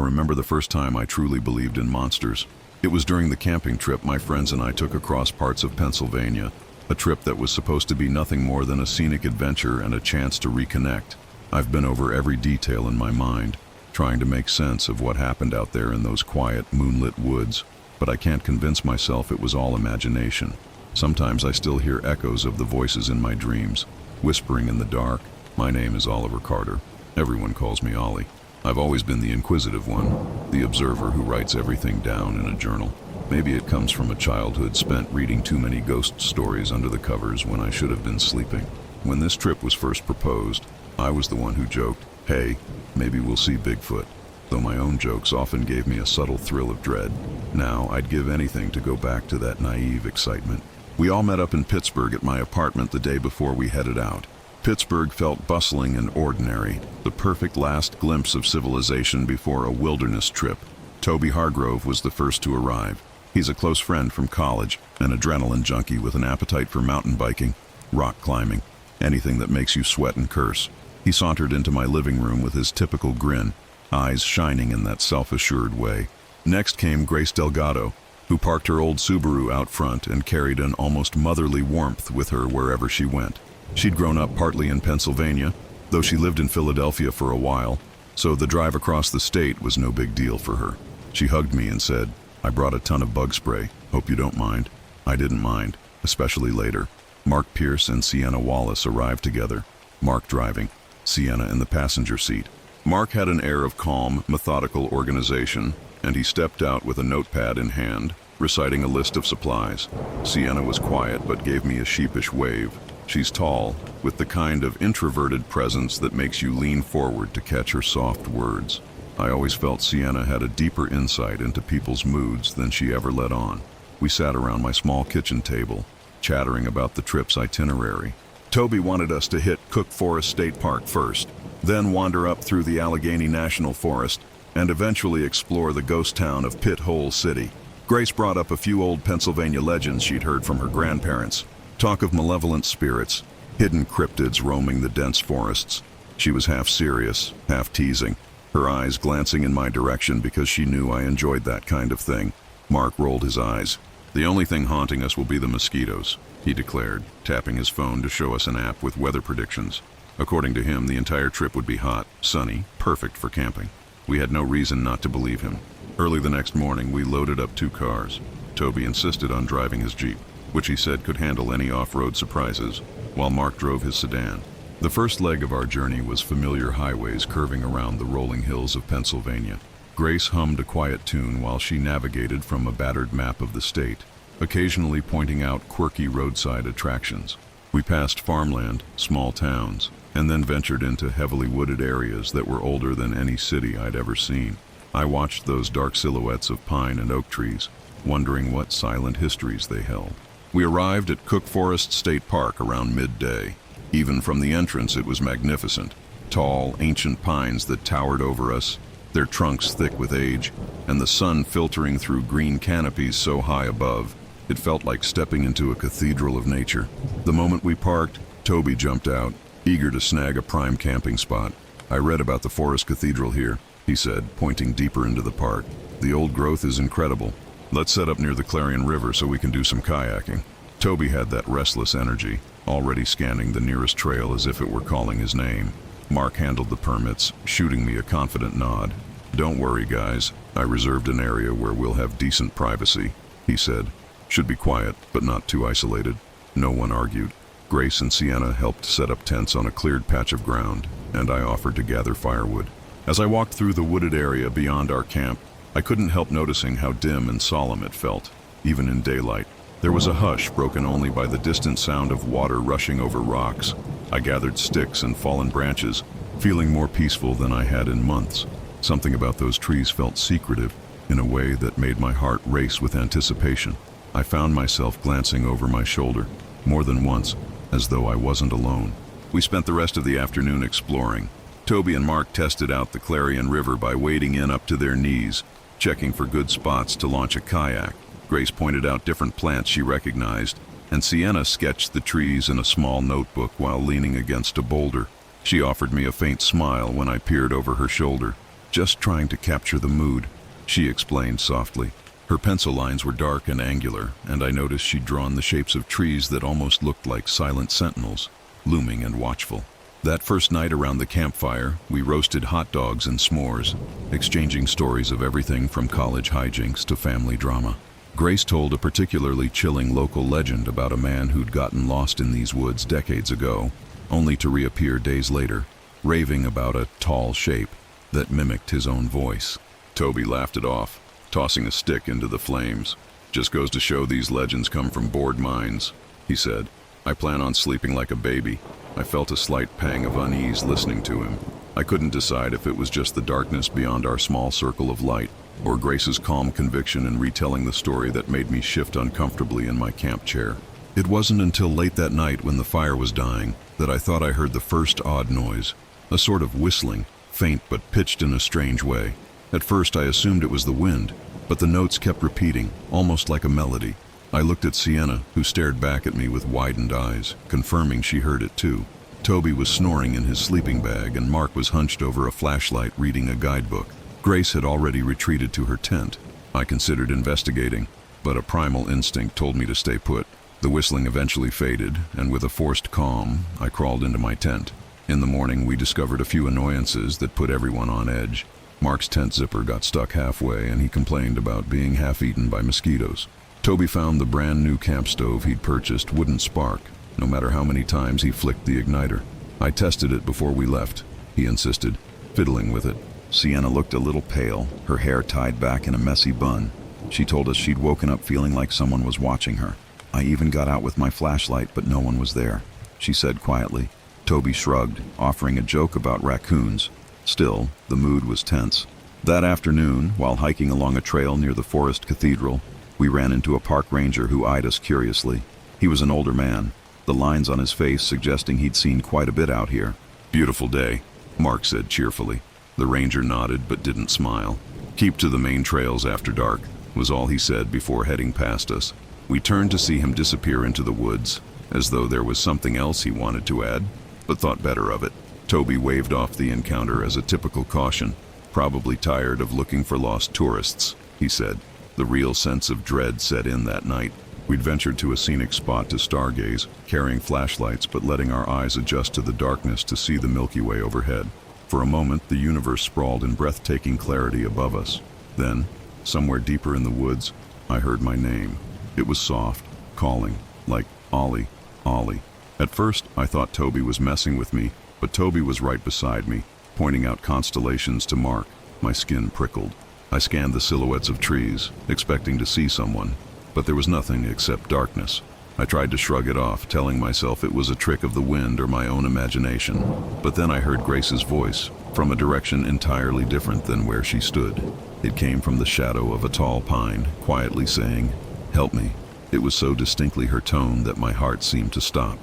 remember the first time I truly believed in monsters. It was during the camping trip my friends and I took across parts of Pennsylvania, a trip that was supposed to be nothing more than a scenic adventure and a chance to reconnect. I've been over every detail in my mind, trying to make sense of what happened out there in those quiet, moonlit woods, but I can't convince myself it was all imagination. Sometimes I still hear echoes of the voices in my dreams, whispering in the dark. My name is Oliver Carter. Everyone calls me Ollie. I've always been the inquisitive one, the observer who writes everything down in a journal. Maybe it comes from a childhood spent reading too many ghost stories under the covers when I should have been sleeping. When this trip was first proposed, I was the one who joked, "Hey, maybe we'll see Bigfoot," though my own jokes often gave me a subtle thrill of dread. Now, I'd give anything to go back to that naive excitement. We all met up in Pittsburgh at my apartment the day before we headed out. Pittsburgh felt bustling and ordinary, the perfect last glimpse of civilization before a wilderness trip. Toby Hargrove was the first to arrive. He's a close friend from college, an adrenaline junkie with an appetite for mountain biking, rock climbing, anything that makes you sweat and curse. He sauntered into my living room with his typical grin, eyes shining in that self-assured way. Next came Grace Delgado, who parked her old Subaru out front and carried an almost motherly warmth with her wherever she went. She'd grown up partly in Pennsylvania, though she lived in Philadelphia for a while, so the drive across the state was no big deal for her. She hugged me and said, "I brought a ton of bug spray. Hope you don't mind." I didn't mind, especially later. Mark Pierce and Sienna Wallace arrived together, Mark driving, Sienna in the passenger seat. Mark had an air of calm, methodical organization, and he stepped out with a notepad in hand, reciting a list of supplies. Sienna was quiet but gave me a sheepish wave. She's tall, with the kind of introverted presence that makes you lean forward to catch her soft words. I always felt Sienna had a deeper insight into people's moods than she ever let on. We sat around my small kitchen table, chattering about the trip's itinerary. Toby wanted us to hit Cook Forest State Park first, then wander up through the Allegheny National Forest, and eventually explore the ghost town of Pit Hole City. Grace brought up a few old Pennsylvania legends she'd heard from her grandparents. Talk of malevolent spirits, hidden cryptids roaming the dense forests. She was half serious, half teasing, her eyes glancing in my direction because she knew I enjoyed that kind of thing. Mark rolled his eyes. "The only thing haunting us will be the mosquitoes," he declared, tapping his phone to show us an app with weather predictions. According to him, the entire trip would be hot, sunny, perfect for camping. We had no reason not to believe him. Early the next morning, we loaded up 2 cars. Toby insisted on driving his Jeep, which he said could handle any off-road surprises, while Mark drove his sedan. The first leg of our journey was familiar highways curving around the rolling hills of Pennsylvania. Grace hummed a quiet tune while she navigated from a battered map of the state, occasionally pointing out quirky roadside attractions. We passed farmland, small towns, and then ventured into heavily wooded areas that were older than any city I'd ever seen. I watched those dark silhouettes of pine and oak trees, wondering what silent histories they held. We arrived at Cook Forest State Park around midday. Even from the entrance, it was magnificent. Tall, ancient pines that towered over us, their trunks thick with age, and the sun filtering through green canopies so high above, it felt like stepping into a cathedral of nature. The moment we parked, Toby jumped out, eager to snag a prime camping spot. "I read about the Forest Cathedral here," he said, pointing deeper into the park. "The old growth is incredible. Let's set up near the Clarion River so we can do some kayaking." Toby had that restless energy, already scanning the nearest trail as if it were calling his name. Mark handled the permits, shooting me a confident nod. "Don't worry, guys. I reserved an area where we'll have decent privacy," he said. "Should be quiet, but not too isolated." No one argued. Grace and Sienna helped set up tents on a cleared patch of ground, and I offered to gather firewood. As I walked through the wooded area beyond our camp, I couldn't help noticing how dim and solemn it felt, even in daylight. There was a hush broken only by the distant sound of water rushing over rocks. I gathered sticks and fallen branches, feeling more peaceful than I had in months. Something about those trees felt secretive, in a way that made my heart race with anticipation. I found myself glancing over my shoulder, more than once, as though I wasn't alone. We spent the rest of the afternoon exploring. Toby and Mark tested out the Clarion River by wading in up to their knees, checking for good spots to launch a kayak. Grace pointed out different plants she recognized, and Sienna sketched the trees in a small notebook while leaning against a boulder. She offered me a faint smile when I peered over her shoulder. Just trying to capture the mood, she explained softly. Her pencil lines were dark and angular, and I noticed she'd drawn the shapes of trees that almost looked like silent sentinels, looming and watchful. That first night around the campfire, we roasted hot dogs and s'mores, exchanging stories of everything from college hijinks to family drama. Grace told a particularly chilling local legend about a man who'd gotten lost in these woods decades ago, only to reappear days later, raving about a tall shape that mimicked his own voice. Toby laughed it off, tossing a stick into the flames. "Just goes to show these legends come from bored minds," he said. "I plan on sleeping like a baby." I felt a slight pang of unease listening to him. I couldn't decide if it was just the darkness beyond our small circle of light, or Grace's calm conviction in retelling the story that made me shift uncomfortably in my camp chair. It wasn't until late that night, when the fire was dying, that I thought I heard the first odd noise, a sort of whistling, faint but pitched in a strange way. At first I assumed it was the wind, but the notes kept repeating, almost like a melody. I looked at Sienna, who stared back at me with widened eyes, confirming she heard it too. Toby was snoring in his sleeping bag, and Mark was hunched over a flashlight reading a guidebook. Grace had already retreated to her tent. I considered investigating, but a primal instinct told me to stay put. The whistling eventually faded, and with a forced calm, I crawled into my tent. In the morning, we discovered a few annoyances that put everyone on edge. Mark's tent zipper got stuck halfway, and he complained about being half-eaten by mosquitoes. Toby found the brand new camp stove he'd purchased wouldn't spark, no matter how many times he flicked the igniter. "I tested it before we left," he insisted, fiddling with it. Sienna looked a little pale, her hair tied back in a messy bun. She told us she'd woken up feeling like someone was watching her. "I even got out with my flashlight, but no one was there," she said quietly. Toby shrugged, offering a joke about raccoons. Still, the mood was tense. That afternoon, while hiking along a trail near the Forest Cathedral, we ran into a park ranger who eyed us curiously. He was an older man, the lines on his face suggesting he'd seen quite a bit out here. "Beautiful day," Mark said cheerfully. The ranger nodded but didn't smile. "Keep to the main trails after dark," was all he said before heading past us. We turned to see him disappear into the woods, as though there was something else he wanted to add, but thought better of it. Toby waved off the encounter as a typical caution. "Probably tired of looking for lost tourists," he said. The real sense of dread set in that night. We'd ventured to a scenic spot to stargaze, carrying flashlights but letting our eyes adjust to the darkness to see the Milky Way overhead. For a moment, the universe sprawled in breathtaking clarity above us. Then, somewhere deeper in the woods, I heard my name. It was soft, calling, like Ollie, Ollie. At first, I thought Toby was messing with me, but Toby was right beside me, pointing out constellations to Mark. My skin prickled. I scanned the silhouettes of trees, expecting to see someone, but there was nothing except darkness. I tried to shrug it off, telling myself it was a trick of the wind or my own imagination. But then I heard Grace's voice, from a direction entirely different than where she stood. It came from the shadow of a tall pine, quietly saying, "Help me." It was so distinctly her tone that my heart seemed to stop.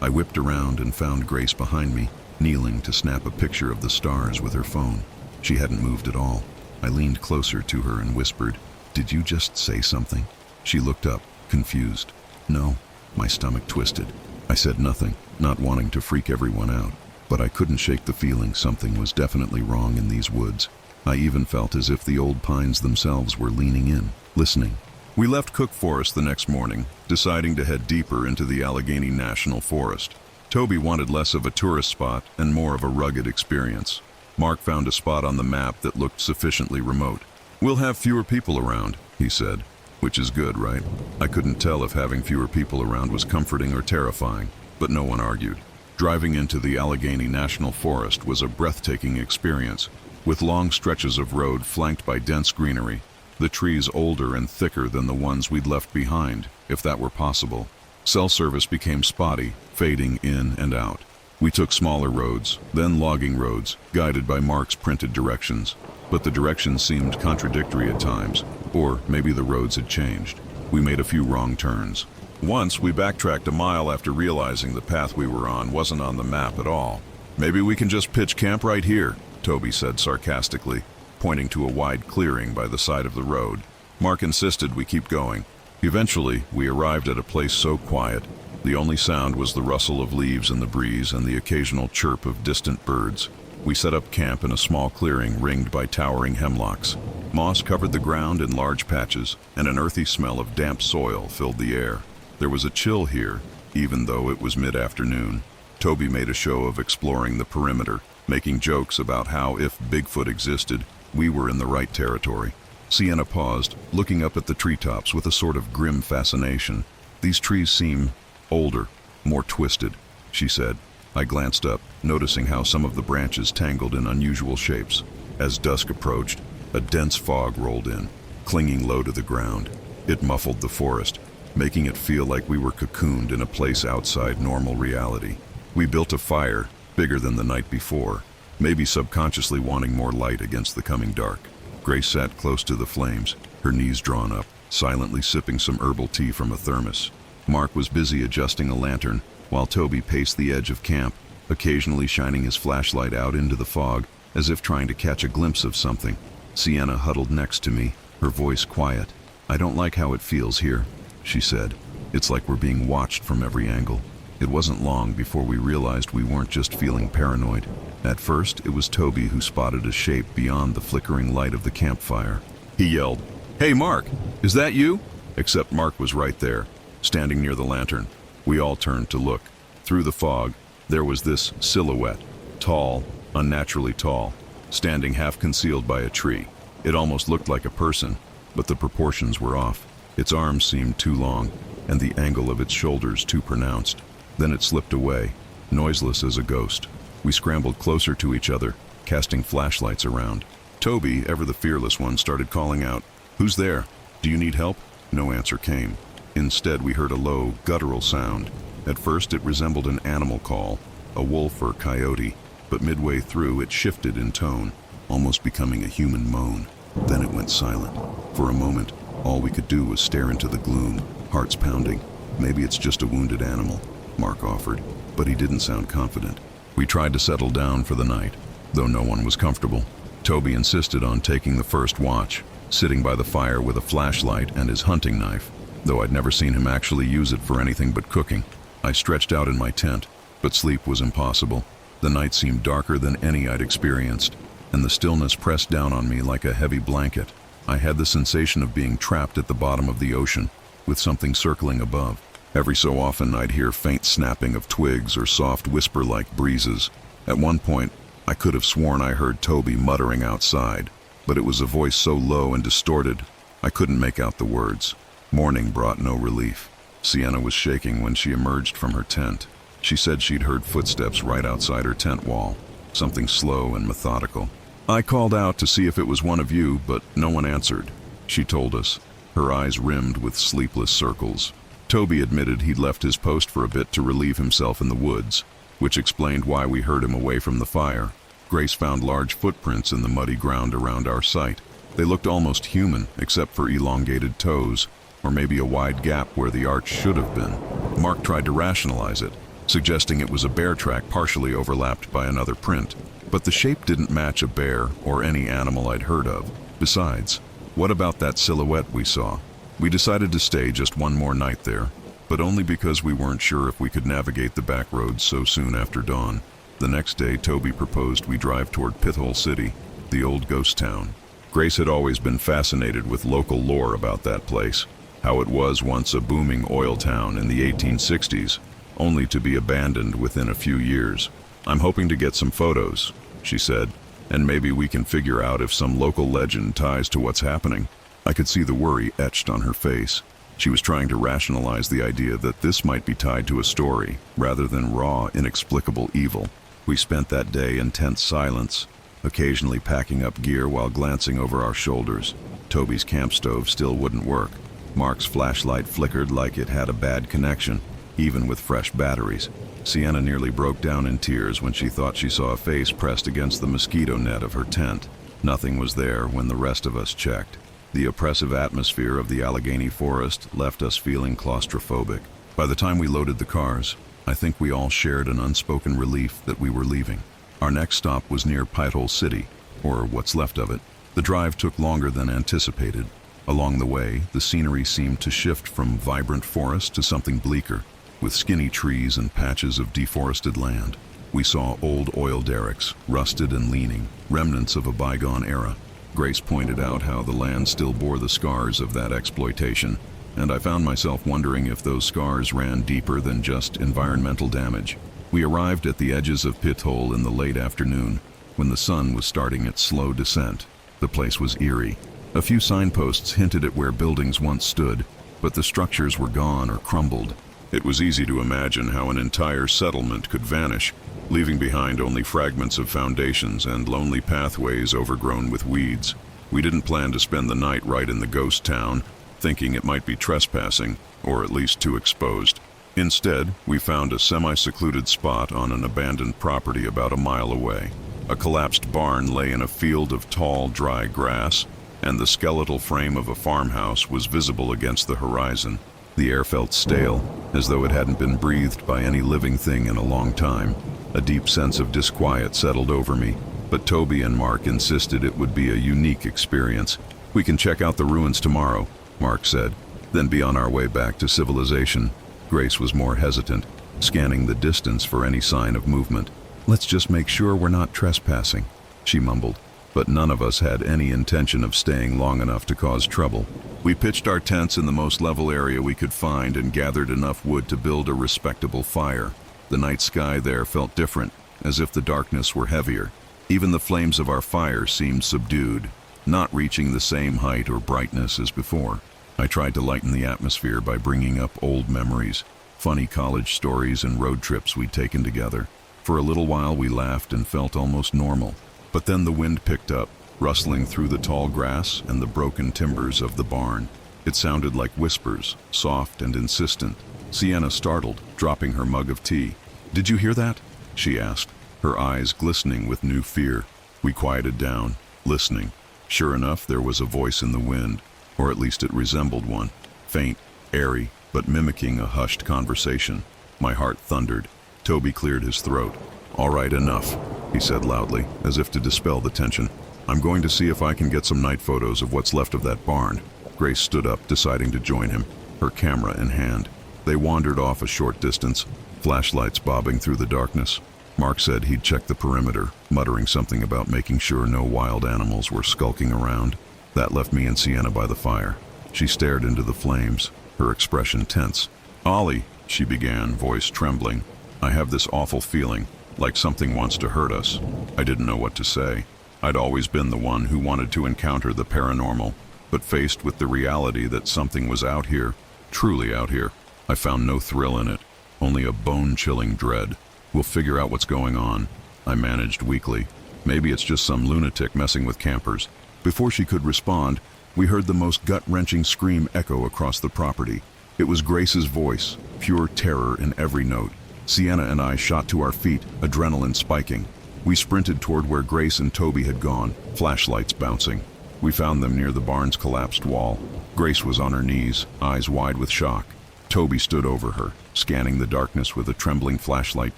I whipped around and found Grace behind me, kneeling to snap a picture of the stars with her phone. She hadn't moved at all. I leaned closer to her and whispered, "Did you just say something?" She looked up, confused. "No." My stomach twisted. I said nothing, not wanting to freak everyone out, but I couldn't shake the feeling something was definitely wrong in these woods. I even felt as if the old pines themselves were leaning in, listening. We left Cook Forest the next morning, deciding to head deeper into the Allegheny National Forest. Toby wanted less of a tourist spot and more of a rugged experience. Mark found a spot on the map that looked sufficiently remote. "We'll have fewer people around," he said. "Which is good, right?" I couldn't tell if having fewer people around was comforting or terrifying, but no one argued. Driving into the Allegheny National Forest was a breathtaking experience, with long stretches of road flanked by dense greenery, the trees older and thicker than the ones we'd left behind, if that were possible. Cell service became spotty, fading in and out. We took smaller roads, then logging roads, guided by Mark's printed directions. But the directions seemed contradictory at times, or maybe the roads had changed. We made a few wrong turns. Once, we backtracked a mile after realizing the path we were on wasn't on the map at all. "Maybe we can just pitch camp right here," Toby said sarcastically, pointing to a wide clearing by the side of the road. Mark insisted we keep going. Eventually, we arrived at a place so quiet, the only sound was the rustle of leaves in the breeze and the occasional chirp of distant birds. We set up camp in a small clearing ringed by towering hemlocks. Moss covered the ground in large patches, and an earthy smell of damp soil filled the air. There was a chill here, even though it was mid-afternoon. Toby made a show of exploring the perimeter, making jokes about how, if Bigfoot existed, we were in the right territory. Sienna paused, looking up at the treetops with a sort of grim fascination. "These trees seem older, more twisted," she said. I glanced up, noticing how some of the branches tangled in unusual shapes. As dusk approached, a dense fog rolled in, clinging low to the ground. It muffled the forest, making it feel like we were cocooned in a place outside normal reality. We built a fire, bigger than the night before, maybe subconsciously wanting more light against the coming dark. Grace sat close to the flames, her knees drawn up, silently sipping some herbal tea from a thermos. Mark was busy adjusting a lantern, while Toby paced the edge of camp, occasionally shining his flashlight out into the fog, as if trying to catch a glimpse of something. Sienna huddled next to me, her voice quiet. "I don't like how it feels here," she said. "It's like we're being watched from every angle." It wasn't long before we realized we weren't just feeling paranoid. At first, it was Toby who spotted a shape beyond the flickering light of the campfire. He yelled, "Hey Mark, is that you?" Except Mark was right there, standing near the lantern. We all turned to look. Through the fog, there was this silhouette, tall, unnaturally tall, standing half concealed by a tree. It almost looked like a person, but the proportions were off. Its arms seemed too long, and the angle of its shoulders too pronounced. Then it slipped away, noiseless as a ghost. We scrambled closer to each other, casting flashlights around. Toby, ever the fearless one, started calling out, "Who's there? Do you need help?" No answer came. Instead, we heard a low, guttural sound. At first, it resembled an animal call, a wolf or coyote, but midway through, it shifted in tone, almost becoming a human moan. Then it went silent. For a moment, all we could do was stare into the gloom, hearts pounding. "Maybe it's just a wounded animal," Mark offered, but he didn't sound confident. We tried to settle down for the night, though no one was comfortable. Toby insisted on taking the first watch, sitting by the fire with a flashlight and his hunting knife, though I'd never seen him actually use it for anything but cooking. I stretched out in my tent, but sleep was impossible. The night seemed darker than any I'd experienced, and the stillness pressed down on me like a heavy blanket. I had the sensation of being trapped at the bottom of the ocean, with something circling above. Every so often I'd hear faint snapping of twigs or soft whisper-like breezes. At one point, I could have sworn I heard Toby muttering outside, but it was a voice so low and distorted, I couldn't make out the words. Morning brought no relief. Sienna was shaking when she emerged from her tent. She said she'd heard footsteps right outside her tent wall, something slow and methodical. "I called out to see if it was one of you, but no one answered," she told us, her eyes rimmed with sleepless circles. Toby admitted he'd left his post for a bit to relieve himself in the woods, which explained why we heard him away from the fire. Grace found large footprints in the muddy ground around our site. They looked almost human, except for elongated toes, or maybe a wide gap where the arch should have been. Mark tried to rationalize it, suggesting it was a bear track partially overlapped by another print. But the shape didn't match a bear or any animal I'd heard of. Besides, what about that silhouette we saw? We decided to stay just one more night there, but only because we weren't sure if we could navigate the back roads so soon after dawn. The next day, Toby proposed we drive toward Pithole City, the old ghost town. Grace had always been fascinated with local lore about that place, how it was once a booming oil town in the 1860s, only to be abandoned within a few years. "I'm hoping to get some photos," she said, "and maybe we can figure out if some local legend ties to what's happening." I could see the worry etched on her face. She was trying to rationalize the idea that this might be tied to a story, rather than raw, inexplicable evil. We spent that day in tense silence, occasionally packing up gear while glancing over our shoulders. Toby's camp stove still wouldn't work. Mark's flashlight flickered like it had a bad connection, even with fresh batteries. Sienna nearly broke down in tears when she thought she saw a face pressed against the mosquito net of her tent. Nothing was there when the rest of us checked. The oppressive atmosphere of the Allegheny forest left us feeling claustrophobic. By the time we loaded the cars, I think we all shared an unspoken relief that we were leaving. Our next stop was near Pithole City, or what's left of it. The drive took longer than anticipated. Along the way, the scenery seemed to shift from vibrant forest to something bleaker, with skinny trees and patches of deforested land. We saw old oil derricks, rusted and leaning, remnants of a bygone era. Grace pointed out how the land still bore the scars of that exploitation, and I found myself wondering if those scars ran deeper than just environmental damage. We arrived at the edges of Pithole in the late afternoon, when the sun was starting its slow descent. The place was eerie. A few signposts hinted at where buildings once stood, but the structures were gone or crumbled. It was easy to imagine how an entire settlement could vanish, leaving behind only fragments of foundations and lonely pathways overgrown with weeds. We didn't plan to spend the night right in the ghost town, thinking it might be trespassing, or at least too exposed. Instead, we found a semi-secluded spot on an abandoned property about a mile away. A collapsed barn lay in a field of tall, dry grass, and the skeletal frame of a farmhouse was visible against the horizon. The air felt stale, as though it hadn't been breathed by any living thing in a long time. A deep sense of disquiet settled over me, but Toby and Mark insisted it would be a unique experience. "We can check out the ruins tomorrow," Mark said, "then be on our way back to civilization." Grace was more hesitant, scanning the distance for any sign of movement. "Let's just make sure we're not trespassing," she mumbled, but none of us had any intention of staying long enough to cause trouble. We pitched our tents in the most level area we could find and gathered enough wood to build a respectable fire. The night sky there felt different, as if the darkness were heavier. Even the flames of our fire seemed subdued, not reaching the same height or brightness as before. I tried to lighten the atmosphere by bringing up old memories, funny college stories and road trips we'd taken together. For a little while we laughed and felt almost normal. But then the wind picked up, rustling through the tall grass and the broken timbers of the barn. It sounded like whispers, soft and insistent. Sienna startled, dropping her mug of tea. "Did you hear that?" she asked, her eyes glistening with new fear. We quieted down, listening. Sure enough, there was a voice in the wind, or at least it resembled one. Faint, airy, but mimicking a hushed conversation. My heart thundered. Toby cleared his throat. "All right, enough," he said loudly, as if to dispel the tension. "I'm going to see if I can get some night photos of what's left of that barn." Grace stood up, deciding to join him, her camera in hand. They wandered off a short distance, flashlights bobbing through the darkness. Mark said he'd check the perimeter, muttering something about making sure no wild animals were skulking around. That left me and Sienna by the fire. She stared into the flames, her expression tense. "Ollie," she began, voice trembling, "I have this awful feeling, like something wants to hurt us." I didn't know what to say. I'd always been the one who wanted to encounter the paranormal, but faced with the reality that something was out here, truly out here, I found no thrill in it, only a bone-chilling dread. "We'll figure out what's going on," I managed weakly. "Maybe it's just some lunatic messing with campers." Before she could respond, we heard the most gut-wrenching scream echo across the property. It was Grace's voice, pure terror in every note. Sienna and I shot to our feet, adrenaline spiking. We sprinted toward where Grace and Toby had gone, flashlights bouncing. We found them near the barn's collapsed wall. Grace was on her knees, eyes wide with shock. Toby stood over her, scanning the darkness with a trembling flashlight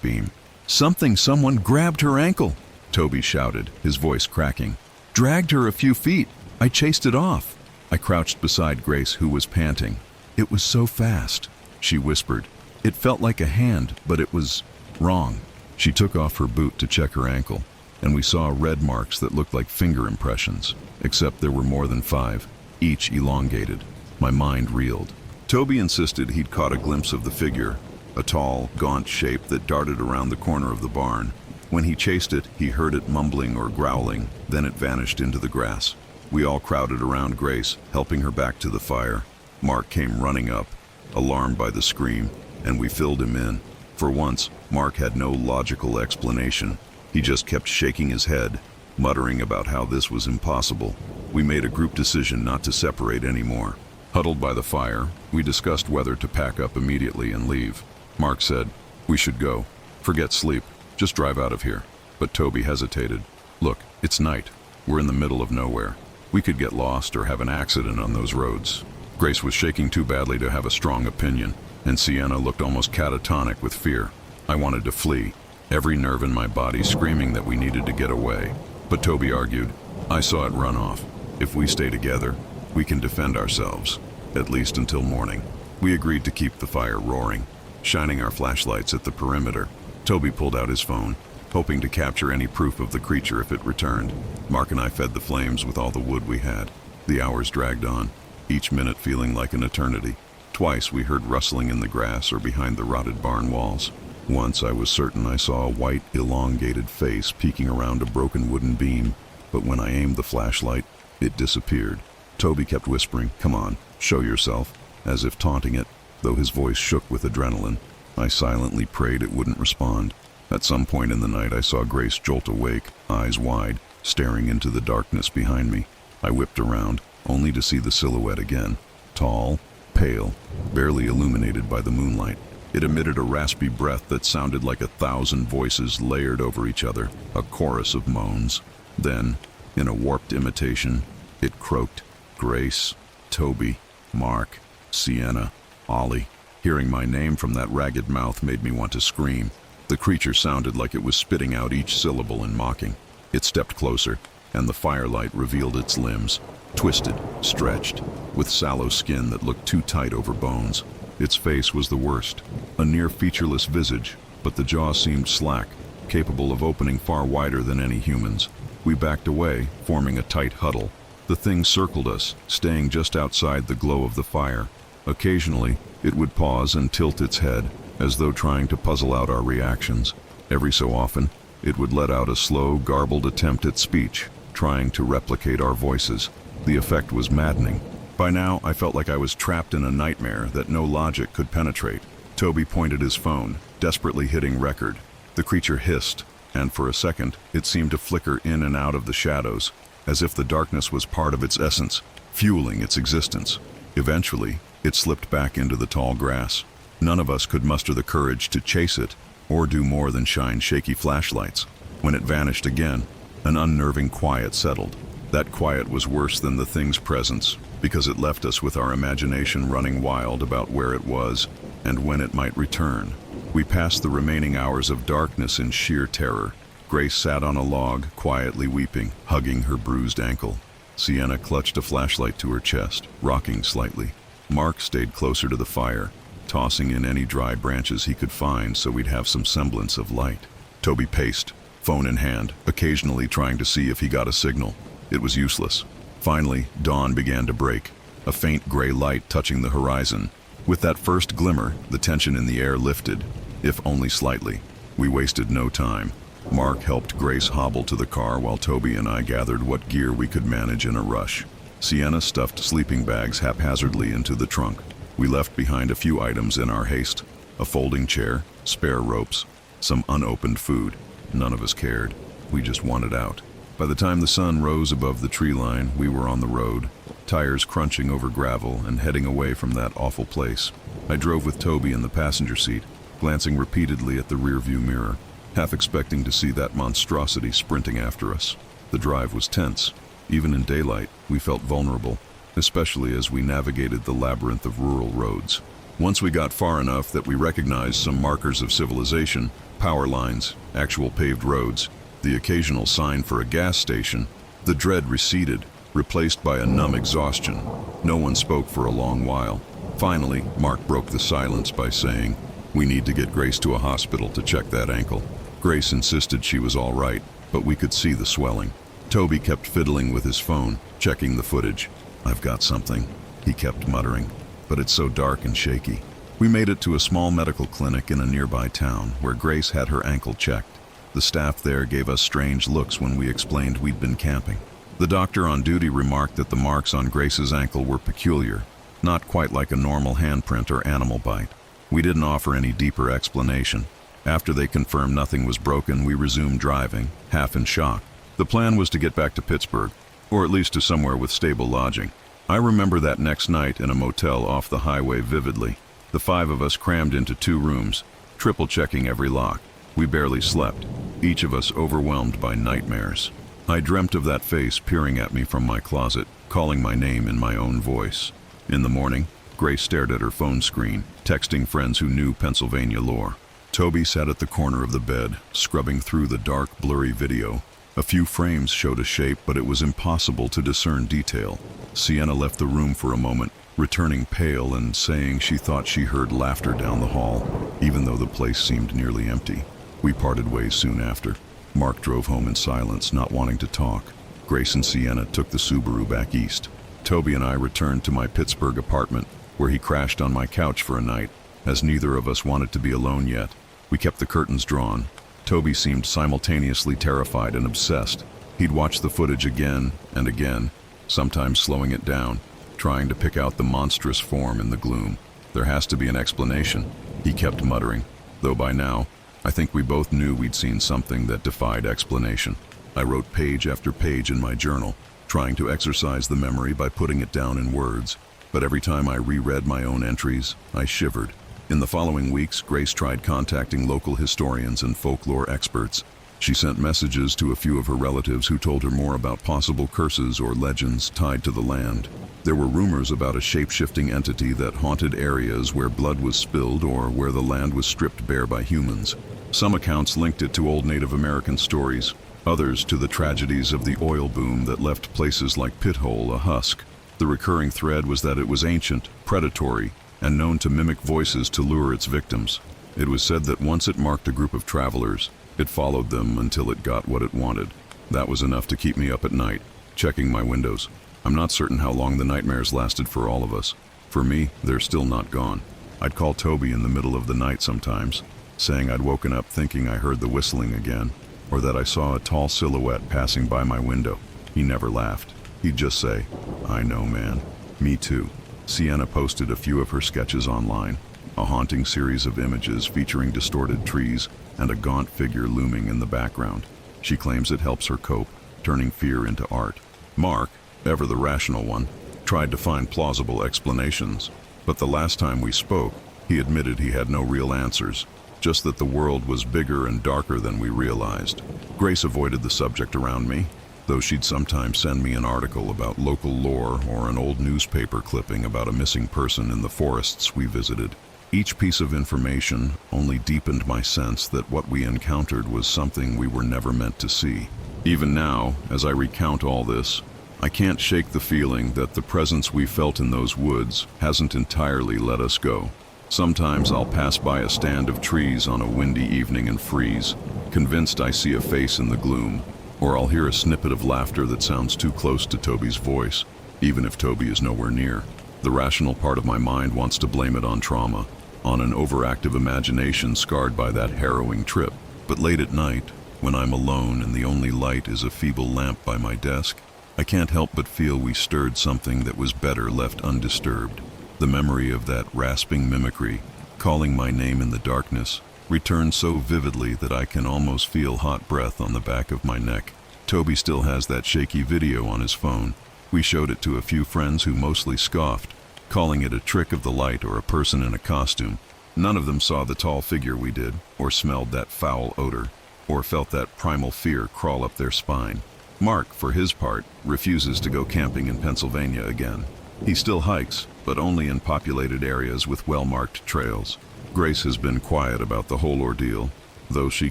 beam. Someone grabbed her ankle," Toby shouted, his voice cracking. "Dragged her a few feet. I chased it off." I crouched beside Grace, who was panting. "It was so fast," she whispered. "It felt like a hand, but it was wrong." She took off her boot to check her ankle, and we saw red marks that looked like finger impressions, except there were more than 5, each elongated. My mind reeled. Toby insisted he'd caught a glimpse of the figure, a tall, gaunt shape that darted around the corner of the barn. When he chased it, he heard it mumbling or growling, then it vanished into the grass. We all crowded around Grace, helping her back to the fire. Mark came running up, alarmed by the scream, and we filled him in. For once, Mark had no logical explanation. He just kept shaking his head, muttering about how this was impossible. We made a group decision not to separate anymore. Huddled by the fire, we discussed whether to pack up immediately and leave. Mark said, "We should go. Forget sleep. Just drive out of here." But Toby hesitated. "Look, it's night. We're in the middle of nowhere. We could get lost or have an accident on those roads." Grace was shaking too badly to have a strong opinion, and Sienna looked almost catatonic with fear. I wanted to flee, every nerve in my body screaming that we needed to get away. But Toby argued, "I saw it run off. If we stay together, we can defend ourselves, at least until morning." We agreed to keep the fire roaring, shining our flashlights at the perimeter. Toby pulled out his phone, hoping to capture any proof of the creature if it returned. Mark and I fed the flames with all the wood we had. The hours dragged on, each minute feeling like an eternity. Twice we heard rustling in the grass or behind the rotted barn walls. Once I was certain I saw a white, elongated face peeking around a broken wooden beam, but when I aimed the flashlight, it disappeared. Toby kept whispering, "Come on, show yourself," as if taunting it, though his voice shook with adrenaline. I silently prayed it wouldn't respond. At some point in the night, I saw Grace jolt awake, eyes wide, staring into the darkness behind me. I whipped around, only to see the silhouette again. Tall, pale, barely illuminated by the moonlight. It emitted a raspy breath that sounded like 1,000 voices layered over each other, a chorus of moans. Then, in a warped imitation, it croaked, "Grace, Toby, Mark, Sienna, Ollie." Hearing my name from that ragged mouth made me want to scream. The creature sounded like it was spitting out each syllable in mocking. It stepped closer, and the firelight revealed its limbs, twisted, stretched, with sallow skin that looked too tight over bones. Its face was the worst, a near featureless visage, but the jaw seemed slack, capable of opening far wider than any human's. We backed away, forming a tight huddle. The thing circled us, staying just outside the glow of the fire. Occasionally, it would pause and tilt its head, as though trying to puzzle out our reactions. Every so often, it would let out a slow, garbled attempt at speech, trying to replicate our voices. The effect was maddening. By now, I felt like I was trapped in a nightmare that no logic could penetrate. Toby pointed his phone, desperately hitting record. The creature hissed, and for a second, it seemed to flicker in and out of the shadows, as if the darkness was part of its essence, fueling its existence. Eventually, it slipped back into the tall grass. None of us could muster the courage to chase it, or do more than shine shaky flashlights. When it vanished again, an unnerving quiet settled. That quiet was worse than the thing's presence, because it left us with our imagination running wild about where it was and when it might return. We passed the remaining hours of darkness in sheer terror. Grace sat on a log, quietly weeping, hugging her bruised ankle. Sienna clutched a flashlight to her chest, rocking slightly. Mark stayed closer to the fire, tossing in any dry branches he could find so we'd have some semblance of light. Toby paced, phone in hand, occasionally trying to see if he got a signal. It was useless. Finally, dawn began to break, a faint gray light touching the horizon. With that first glimmer, the tension in the air lifted, if only slightly. We wasted no time. Mark helped Grace hobble to the car while Toby and I gathered what gear we could manage in a rush. Sienna stuffed sleeping bags haphazardly into the trunk. We left behind a few items in our haste: a folding chair, spare ropes, some unopened food. None of us cared. We just wanted out. By the time the sun rose above the tree line, we were on the road, tires crunching over gravel and heading away from that awful place. I drove with Toby in the passenger seat, glancing repeatedly at the rearview mirror, half expecting to see that monstrosity sprinting after us. The drive was tense. Even in daylight, we felt vulnerable, especially as we navigated the labyrinth of rural roads. Once we got far enough that we recognized some markers of civilization, power lines, actual paved roads, the occasional sign for a gas station, the dread receded, replaced by a numb exhaustion. No one spoke for a long while. Finally, Mark broke the silence by saying, "We need to get Grace to a hospital to check that ankle." Grace insisted she was all right, but we could see the swelling. Toby kept fiddling with his phone, checking the footage. "I've got something," he kept muttering, "but it's so dark and shaky." We made it to a small medical clinic in a nearby town where Grace had her ankle checked. The staff there gave us strange looks when we explained we'd been camping. The doctor on duty remarked that the marks on Grace's ankle were peculiar, not quite like a normal handprint or animal bite. We didn't offer any deeper explanation. After they confirmed nothing was broken, we resumed driving, half in shock. The plan was to get back to Pittsburgh, or at least to somewhere with stable lodging. I remember that next night in a motel off the highway vividly. The 5 of us crammed into 2 rooms, triple-checking every lock. We barely slept, each of us overwhelmed by nightmares. I dreamt of that face peering at me from my closet, calling my name in my own voice. In the morning, Grace stared at her phone screen, texting friends who knew Pennsylvania lore. Toby sat at the corner of the bed, scrubbing through the dark, blurry video. A few frames showed a shape, but it was impossible to discern detail. Sienna left the room for a moment, returning pale and saying she thought she heard laughter down the hall, even though the place seemed nearly empty. We parted ways soon after. Mark drove home in silence, not wanting to talk. Grace and Sienna took the Subaru back east. Toby and I returned to my Pittsburgh apartment, where he crashed on my couch for a night, as neither of us wanted to be alone yet. We kept the curtains drawn. Toby seemed simultaneously terrified and obsessed. He'd watch the footage again and again, sometimes slowing it down, trying to pick out the monstrous form in the gloom. There has to be an explanation, he kept muttering, though by now, I think we both knew we'd seen something that defied explanation. I wrote page after page in my journal, trying to exercise the memory by putting it down in words, but every time I reread my own entries, I shivered. In the following weeks, Grace tried contacting local historians and folklore experts. She sent messages to a few of her relatives who told her more about possible curses or legends tied to the land. There were rumors about a shape-shifting entity that haunted areas where blood was spilled or where the land was stripped bare by humans. Some accounts linked it to old Native American stories, others to the tragedies of the oil boom that left places like Pithole a husk. The recurring thread was that it was ancient, predatory, and known to mimic voices to lure its victims. It was said that once it marked a group of travelers, it followed them until it got what it wanted. That was enough to keep me up at night, checking my windows. I'm not certain how long the nightmares lasted for all of us. For me, they're still not gone. I'd call Toby in the middle of the night sometimes, saying I'd woken up thinking I heard the whistling again, or that I saw a tall silhouette passing by my window. He never laughed. He'd just say, "I know, man. Me too." Sienna posted a few of her sketches online, a haunting series of images featuring distorted trees and a gaunt figure looming in the background. She claims it helps her cope, turning fear into art. Mark, ever the rational one, tried to find plausible explanations, but the last time we spoke, he admitted he had no real answers, just that the world was bigger and darker than we realized. Grace avoided the subject around me, though she'd sometimes send me an article about local lore or an old newspaper clipping about a missing person in the forests we visited. Each piece of information only deepened my sense that what we encountered was something we were never meant to see. Even now, as I recount all this, I can't shake the feeling that the presence we felt in those woods hasn't entirely let us go. Sometimes I'll pass by a stand of trees on a windy evening and freeze, convinced I see a face in the gloom, or I'll hear a snippet of laughter that sounds too close to Toby's voice, even if Toby is nowhere near. The rational part of my mind wants to blame it on trauma, on an overactive imagination scarred by that harrowing trip. But late at night, when I'm alone and the only light is a feeble lamp by my desk, I can't help but feel we stirred something that was better left undisturbed. The memory of that rasping mimicry, calling my name in the darkness, returns so vividly that I can almost feel hot breath on the back of my neck. Toby still has that shaky video on his phone. We showed it to a few friends who mostly scoffed, calling it a trick of the light or a person in a costume. None of them saw the tall figure we did, or smelled that foul odor, or felt that primal fear crawl up their spine. Mark, for his part, refuses to go camping in Pennsylvania again. He still hikes, but only in populated areas with well-marked trails. Grace has been quiet about the whole ordeal, though she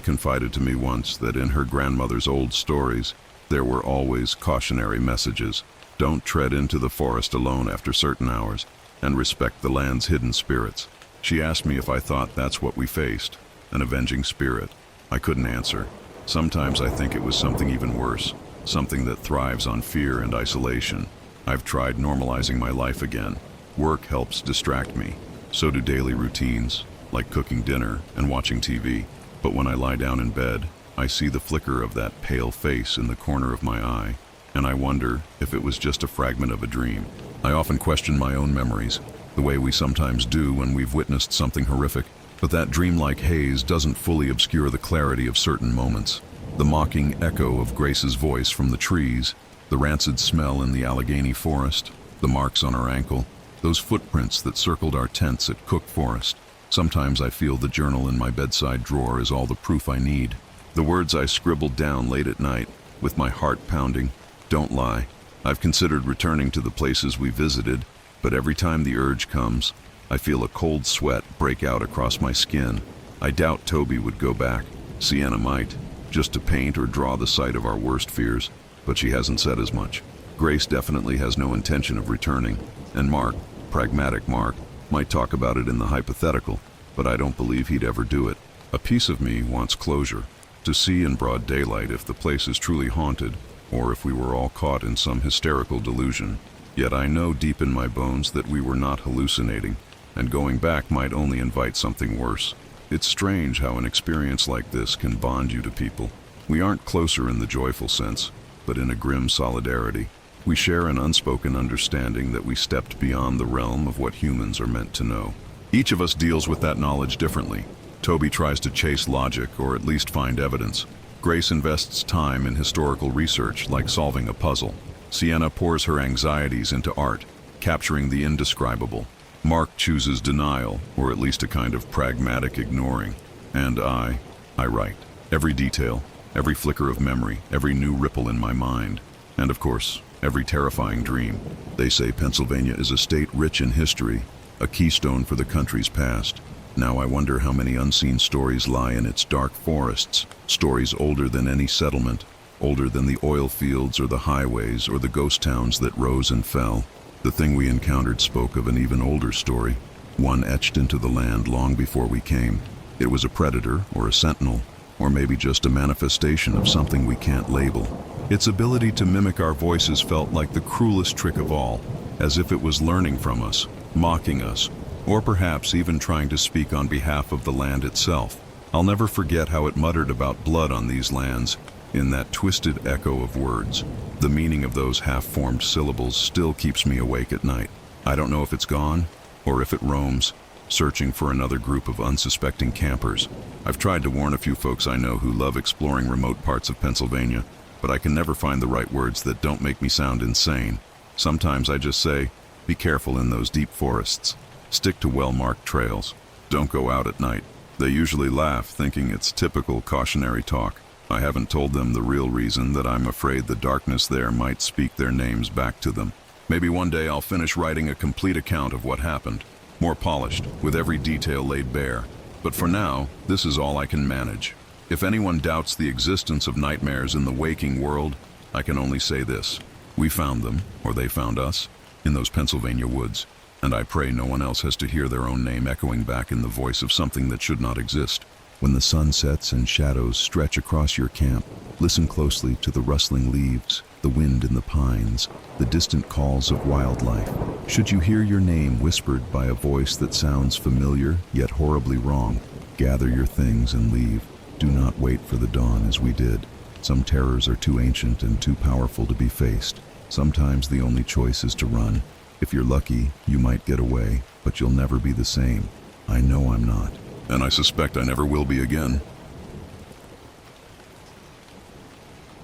confided to me once that in her grandmother's old stories, there were always cautionary messages. Don't tread into the forest alone after certain hours, and respect the land's hidden spirits. She asked me if I thought that's what we faced, an avenging spirit. I couldn't answer. Sometimes I think it was something even worse, something that thrives on fear and isolation. I've tried normalizing my life again. Work helps distract me. So do daily routines, like cooking dinner and watching TV. But when I lie down in bed, I see the flicker of that pale face in the corner of my eye, and I wonder if it was just a fragment of a dream. I often question my own memories, the way we sometimes do when we've witnessed something horrific. But that dreamlike haze doesn't fully obscure the clarity of certain moments. The mocking echo of Grace's voice from the trees, the rancid smell in the Allegheny forest, the marks on her ankle, those footprints that circled our tents at Cook Forest. Sometimes I feel the journal in my bedside drawer is all the proof I need. The words I scribbled down late at night, with my heart pounding, don't lie. I've considered returning to the places we visited, but every time the urge comes, I feel a cold sweat break out across my skin. I doubt Toby would go back. Sienna might, just to paint or draw the site of our worst fears, but she hasn't said as much. Grace definitely has no intention of returning, and Mark, pragmatic Mark, might talk about it in the hypothetical, but I don't believe he'd ever do it. A piece of me wants closure, to see in broad daylight if the place is truly haunted, or if we were all caught in some hysterical delusion. Yet I know deep in my bones that we were not hallucinating, and going back might only invite something worse. It's strange how an experience like this can bond you to people. We aren't closer in the joyful sense, but in a grim solidarity. We share an unspoken understanding that we stepped beyond the realm of what humans are meant to know. Each of us deals with that knowledge differently. Toby tries to chase logic, or at least find evidence. Grace invests time in historical research, like solving a puzzle. Sienna pours her anxieties into art, capturing the indescribable. Mark chooses denial, or at least a kind of pragmatic ignoring. And I write. Every detail, every flicker of memory, every new ripple in my mind. And of course, every terrifying dream. They say Pennsylvania is a state rich in history, a keystone for the country's past. Now I wonder how many unseen stories lie in its dark forests, stories older than any settlement, older than the oil fields or the highways or the ghost towns that rose and fell. The thing we encountered spoke of an even older story, one etched into the land long before we came. It was a predator or a sentinel, or maybe just a manifestation of something we can't label. Its ability to mimic our voices felt like the cruelest trick of all, as if it was learning from us, mocking us, or perhaps even trying to speak on behalf of the land itself. I'll never forget how it muttered about blood on these lands, in that twisted echo of words. The meaning of those half-formed syllables still keeps me awake at night. I don't know if it's gone, or if it roams, searching for another group of unsuspecting campers. I've tried to warn a few folks I know who love exploring remote parts of Pennsylvania, but I can never find the right words that don't make me sound insane. Sometimes I just say, be careful in those deep forests. Stick to well-marked trails. Don't go out at night. They usually laugh, thinking it's typical cautionary talk. I haven't told them the real reason, that I'm afraid the darkness there might speak their names back to them. Maybe one day I'll finish writing a complete account of what happened, more polished, with every detail laid bare. But for now, this is all I can manage. If anyone doubts the existence of nightmares in the waking world, I can only say this. We found them, or they found us, in those Pennsylvania woods. And I pray no one else has to hear their own name echoing back in the voice of something that should not exist. When the sun sets and shadows stretch across your camp, listen closely to the rustling leaves, the wind in the pines, the distant calls of wildlife. Should you hear your name whispered by a voice that sounds familiar yet horribly wrong, gather your things and leave. Do not wait for the dawn as we did. Some terrors are too ancient and too powerful to be faced. Sometimes the only choice is to run. If you're lucky, you might get away, but you'll never be the same. I know I'm not. And I suspect I never will be again.